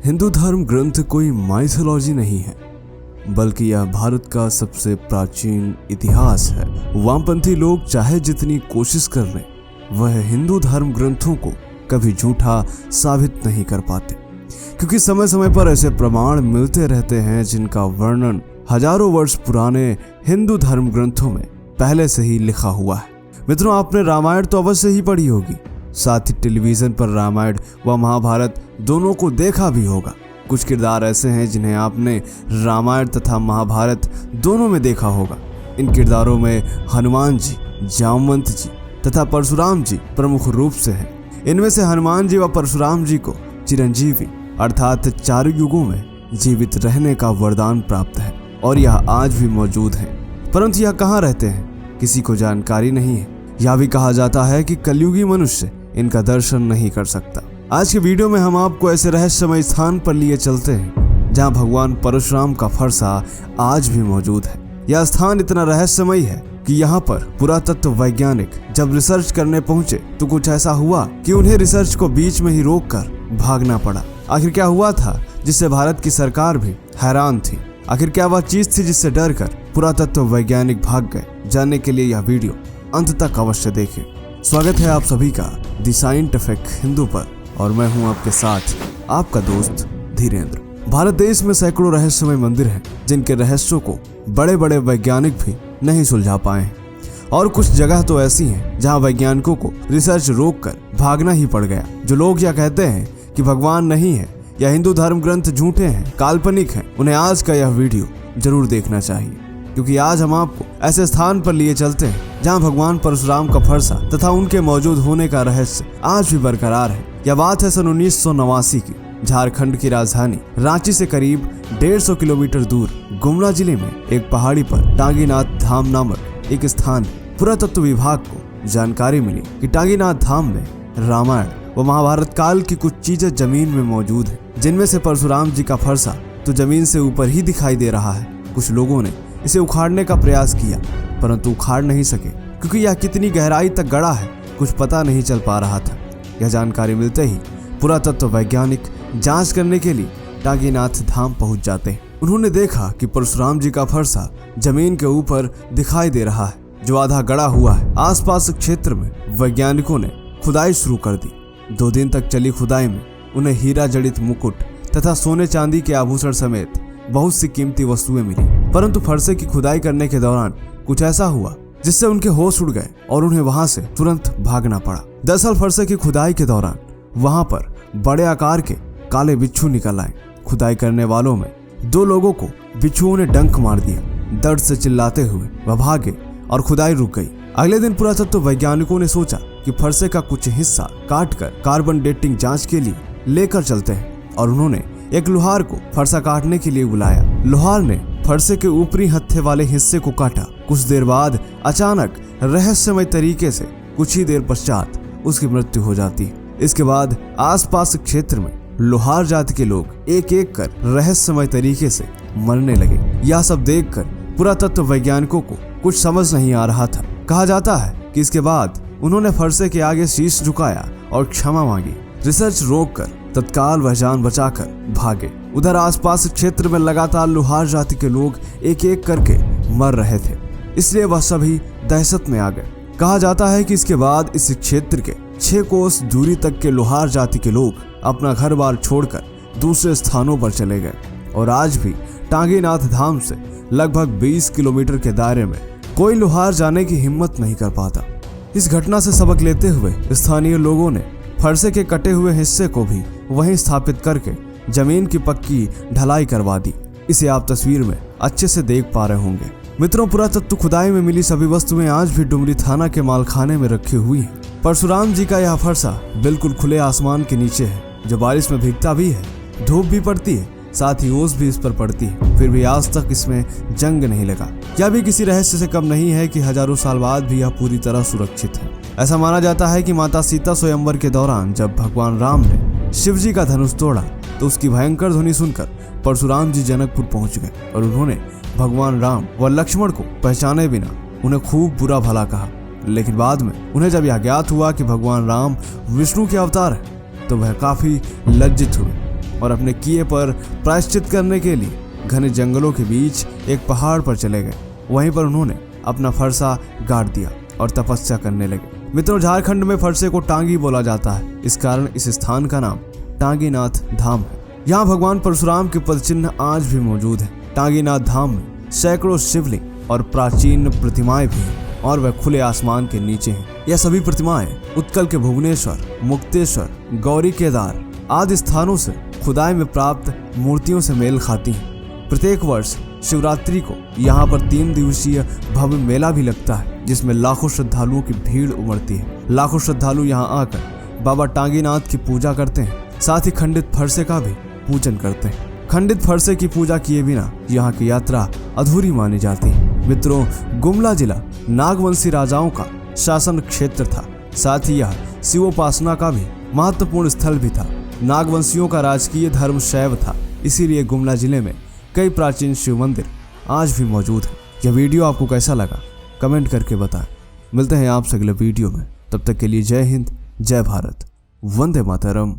हिंदू धर्म ग्रंथ कोई माइथोलॉजी नहीं है, बल्कि यह भारत का सबसे प्राचीन इतिहास है। वामपंथी लोग चाहे जितनी कोशिश कर लें, वह हिंदू धर्म ग्रंथों को कभी झूठा साबित नहीं कर पाते, क्योंकि समय समय पर ऐसे प्रमाण मिलते रहते हैं जिनका वर्णन हजारों वर्ष पुराने हिंदू धर्म ग्रंथों में पहले से ही लिखा हुआ है। मित्रों, आपने रामायण तो अवश्य ही पढ़ी होगी, साथ ही टेलीविजन पर रामायण व महाभारत दोनों को देखा भी होगा। कुछ किरदार ऐसे हैं जिन्हें आपने रामायण तथा महाभारत दोनों में देखा होगा। इन किरदारों में हनुमान जी, जामवंत जी तथा परशुराम जी प्रमुख रूप से हैं। इनमें से हनुमान जी व परशुराम जी को चिरंजीवी अर्थात चारों युगों में जीवित रहने का वरदान प्राप्त है और यह आज भी मौजूद है। परंतु यह कहाँ रहते हैं, किसी को जानकारी नहीं है। यह भी कहा जाता है कि कलयुगी मनुष्य इनका दर्शन नहीं कर सकता। आज के वीडियो में हम आपको ऐसे रहस्यमय स्थान पर लिए चलते हैं जहां भगवान परशुराम का फरसा आज भी मौजूद है। यह स्थान इतना रहस्यमय है कि यहाँ पर पुरातत्व वैज्ञानिक जब रिसर्च करने पहुंचे तो कुछ ऐसा हुआ कि उन्हें रिसर्च को बीच में ही रोककर भागना पड़ा। आखिर क्या हुआ था जिससे भारत की सरकार भी हैरान थी? आखिर क्या वह चीज थी जिससे डर कर पुरातत्व वैज्ञानिक भाग गए? जानने के लिए यह वीडियो अंत तक अवश्य देखें। स्वागत है आप सभी का द साइंटिफिक हिंदू पर और मैं हूं आपके साथ आपका दोस्त धीरेन्द्र। भारत देश में सैकड़ों रहस्यमय मंदिर हैं जिनके रहस्यों को बड़े बड़े वैज्ञानिक भी नहीं सुलझा पाए हैं, और कुछ जगह तो ऐसी हैं जहां वैज्ञानिकों को रिसर्च रोककर भागना ही पड़ गया। जो लोग यह कहते हैं कि भगवान नहीं है या हिंदू धर्म ग्रंथ झूठे हैं, काल्पनिक हैं, उन्हें आज का यह वीडियो जरूर देखना चाहिए, क्योंकि आज हम आपको ऐसे स्थान पर लिए चलते हैं जहां भगवान परशुराम का फरसा तथा उनके मौजूद होने का रहस्य आज भी बरकरार है। यह बात है सन 1989 की। झारखंड की राजधानी रांची से करीब 150 किलोमीटर दूर गुमला जिले में एक पहाड़ी पर टांगीनाथ धाम नामक एक स्थान है। पुरातत्व विभाग को जानकारी मिली कि टांगीनाथ धाम में रामायण व महाभारत काल की कुछ चीजें जमीन में मौजूद है, जिनमें से परशुराम जी का फरसा तो जमीन से ऊपर ही दिखाई दे रहा है। कुछ लोगों ने इसे उखाड़ने का प्रयास किया, परंतु उखाड़ नहीं सके, क्योंकि यह कितनी गहराई तक गड़ा है कुछ पता नहीं चल पा रहा था। यह जानकारी मिलते ही पुरातत्व वैज्ञानिक जांच करने के लिए टांगीनाथ धाम पहुंच जाते हैं। उन्होंने देखा कि परशुराम जी का फरसा जमीन के ऊपर दिखाई दे रहा है, जो आधा गड़ा हुआ है। आसपास क्षेत्र में वैज्ञानिकों ने खुदाई शुरू कर दी। 2 दिन तक चली खुदाई में उन्हें हीरा जड़ित मुकुट तथा सोने चांदी के आभूषण समेत बहुत सी कीमती वस्तुएं मिली। परंतु फरसे की खुदाई करने के दौरान कुछ ऐसा हुआ जिससे उनके होश उड़ गए और उन्हें वहां से तुरंत भागना पड़ा। दरअसल फरसे की खुदाई के दौरान वहां पर बड़े आकार के काले बिच्छू निकल आए। खुदाई करने वालों में 2 लोगों को बिच्छुओं ने डंक मार दिया। दर्द से चिल्लाते हुए वह भागे और खुदाई रुक गई। अगले दिन पुरातत्व वैज्ञानिकों ने सोचा कि फरसे का कुछ हिस्सा काटकर कार्बन डेटिंग जांच के लिए लेकर चलते हैं, और उन्होंने एक लोहार को फरसा काटने के लिए बुलाया। लोहार ने फरसे के ऊपरी हत्थे वाले हिस्से को काटा। कुछ देर बाद अचानक रहस्यमय तरीके से कुछ ही देर पश्चात उसकी मृत्यु हो जाती है। इसके बाद आसपास क्षेत्र में लोहार जाति के लोग एक एक कर रहस्यमय तरीके से मरने लगे। यह सब देखकर पुरातत्व वैज्ञानिकों को कुछ समझ नहीं आ रहा था। कहा जाता है कि इसके बाद उन्होंने फरसे के आगे शीश झुकाया और क्षमा मांगी। रिसर्च रोककर तत्काल वह जान बचाकर भागे। उधर आसपास क्षेत्र में लगातार लोहार जाति के लोग एक एक करके मर रहे थे, इसलिए वह सभी दहशत में आ गए। कहा जाता है कि इसके बाद इस क्षेत्र के 6 कोस दूरी तक के लोहार जाति के लोग अपना घर बार छोड़कर दूसरे स्थानों पर चले गए, और आज भी टांगीनाथ धाम से लगभग 20 किलोमीटर के दायरे में कोई लोहार जाने की हिम्मत नहीं कर पाता। इस घटना से सबक लेते हुए स्थानीय लोगों ने फरसे के कटे हुए हिस्से को भी वहीं स्थापित करके जमीन की पक्की ढलाई करवा दी। इसे आप तस्वीर में अच्छे से देख पा रहे होंगे। मित्रों, पुरातत्व खुदाई में मिली सभी वस्तुएं आज भी डुमरी थाना के मालखाने में रखी हुई हैं। परशुराम जी का यह फरसा बिल्कुल खुले आसमान के नीचे है, जो बारिश में भीगता भी है, धूप भी पड़ती है, साथ ही ओस भी इस पर पड़ती है, फिर भी आज तक इसमें जंग नहीं लगा। यह भी किसी रहस्य से कम नहीं है कि हजारों साल बाद भी यह पूरी तरह सुरक्षित है। ऐसा माना जाता है कि माता सीता स्वयंवर के दौरान जब भगवान राम ने शिव जी का धनुष तोड़ा तो उसकी भयंकर ध्वनि सुनकर परशुराम जी जनकपुर पहुंच गए, और उन्होंने भगवान राम व लक्ष्मण को पहचाने बिना उन्हें खूब बुरा भला कहा। लेकिन बाद में उन्हें जब यह ज्ञात हुआ कि भगवान राम विष्णु के अवतार है तो वह काफी लज्जित हुए। और अपने किए पर प्रायश्चित करने के लिए घने जंगलों के बीच एक पहाड़ पर चले गए। वहीं पर उन्होंने अपना फरसा गाड़ दिया और तपस्या करने लगे। मित्रों, झारखंड में फरसे को टांगी बोला जाता है। इस कारण इस स्थान का नाम टांगीनाथ धाम है। यहाँ भगवान परशुराम के पद चिन्ह आज भी मौजूद है। टांगीनाथ धाम में सैकड़ों शिवलिंग और प्राचीन प्रतिमाएं भी हैं और वह खुले आसमान के नीचे हैं। यह सभी प्रतिमाएं उत्कल के भुवनेश्वर, मुक्तेश्वर, गौरी केदार आदि स्थानों से खुदाई में प्राप्त मूर्तियों से मेल खाती हैं। प्रत्येक वर्ष शिवरात्रि को यहाँ पर 3 दिवसीय भव्य मेला भी लगता है, जिसमें लाखों श्रद्धालुओं की भीड़ उमड़ती है। लाखों श्रद्धालु यहाँ आकर बाबा टांगीनाथ की पूजा करते हैं, साथ ही खंडित फरसे का भी पूजन करते हैं। खंडित फरसे की पूजा किए बिना यहाँ की यात्रा अधूरी मानी जाती है। मित्रों, गुमला जिला नागवंशी राजाओं का शासन क्षेत्र था। साथ ही यह शिवोपासना का भी महत्वपूर्ण स्थल भी था। नागवंशियों का राजकीय धर्म शैव था, इसीलिए गुमला जिले में कई प्राचीन शिव मंदिर आज भी मौजूद हैं। यह वीडियो आपको कैसा लगा कमेंट करके बताएं। मिलते हैं आपसे अगले वीडियो में, तब तक के लिए जय हिंद, जय भारत, वंदे मातरम।